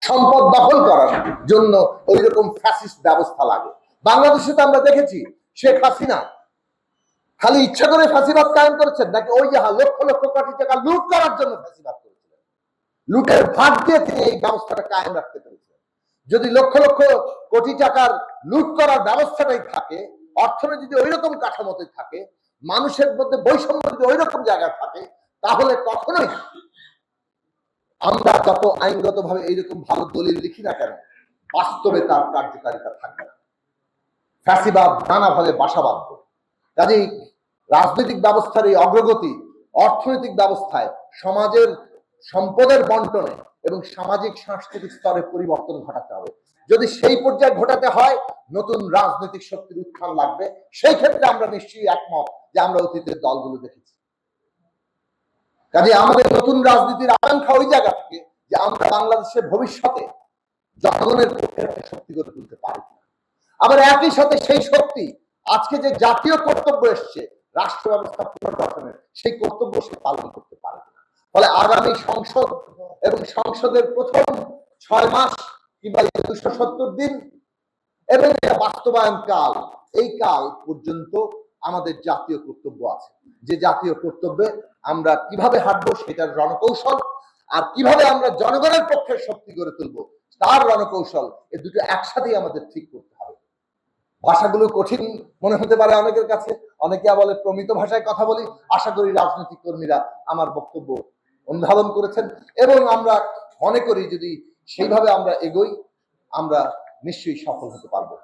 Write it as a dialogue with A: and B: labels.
A: সম্পদ দখল করার জন্য ওই রকম ফ্যাসিস্ট ব্যবস্থা লাগে। বাংলাদেশে তো আমরা দেখেছি শেখ হাসিনা খালি ইচ্ছা করে ফাঁসিবাদ কায়েম করেছেন নাকি ওই যে লক্ষ লক্ষ কোটি টাকা লুট করার জন্য ফাঁসিবাদ করেছিলেন, লুটের ভাগ দিয়ে তিনি এই ব্যবস্থাটা কায়েম রাখতে পেরেছিলেন। যদি লক্ষ লক্ষ কোটি টাকার লুট করার ব্যবস্থাটাই থাকে, অর্থনীতি যদি ওই রকম কাঠামোতে থাকে, মানুষের মধ্যে বৈষম্য যদি ওই রকম জায়গায় থাকে, তাহলে কখনোই আমরা যত আইনগত ভাবে এইরকম ভালো দলিল লিখি না কেন, বাস্তবে তার কার্যকারিতা থাকবে না। ফ্যাসিবাদ নানাভাবে বাসা বাঁধবে। কাজেই রাজনৈতিক ব্যবস্থার এই অগ্রগতি অর্থনৈতিক ব্যবস্থায় সমাজের সম্পদের বন্টনে এবং সামাজিক সাংস্কৃতিক স্তরে পরিবর্তন ঘটাতে হবে। যদি সেই পর্যায়ে ঘটাতে হয়, নতুন রাজনৈতিক শক্তির উত্থান লাগবে। সেই ক্ষেত্রে আমরা নিশ্চয়ই একমত যে আমরা অতীতের দলগুলো দেখেছি। কাজে আমাদের নতুন রাজনীতির আকাঙ্ক্ষা ওই জায়গা থেকে যে আমরা বাংলাদেশের ভবিষ্যতে জনগণের পক্ষে শক্তি করে তুলতে পারি। আবার একই সাথে সেই শক্তি আজকে যে জাতীয় কর্তব্য এসছে রাষ্ট্র ব্যবস্থা পুনর্গঠনের, সেই কর্তব্য সে পালন করতে পারে। ফলে আগামী সংসদ এবং সংসদের প্রথম 6 মাস কিংবা 270 দিন এবং বাস্তবায়ন কাল, এই কাল পর্যন্ত আমাদের জাতীয় কর্তব্য আছে। যে জাতীয় কর্তব্যে আমরা কিভাবে হাঁটবো সেটার রণকৌশল, আর কিভাবে আমরা জনগণের পক্ষে শক্তি গড়ে তুলবো তার রণকৌশল, এই দুটো একসাথেই আমাদের ঠিক করতে হবে। ভাষাগুলো কঠিন মনে হতে পারে অনেকের কাছে, অনেকে বলে প্রমিত ভাষায় কথা বলি। আশা করি রাজনৈতিক কর্মীরা আমার বক্তব্য অনুধাবন করেছেন এবং আমরা মনে করি যদি সেইভাবে আমরা এগোই, আমরা নিশ্চয়ই সফল হতে পারবো।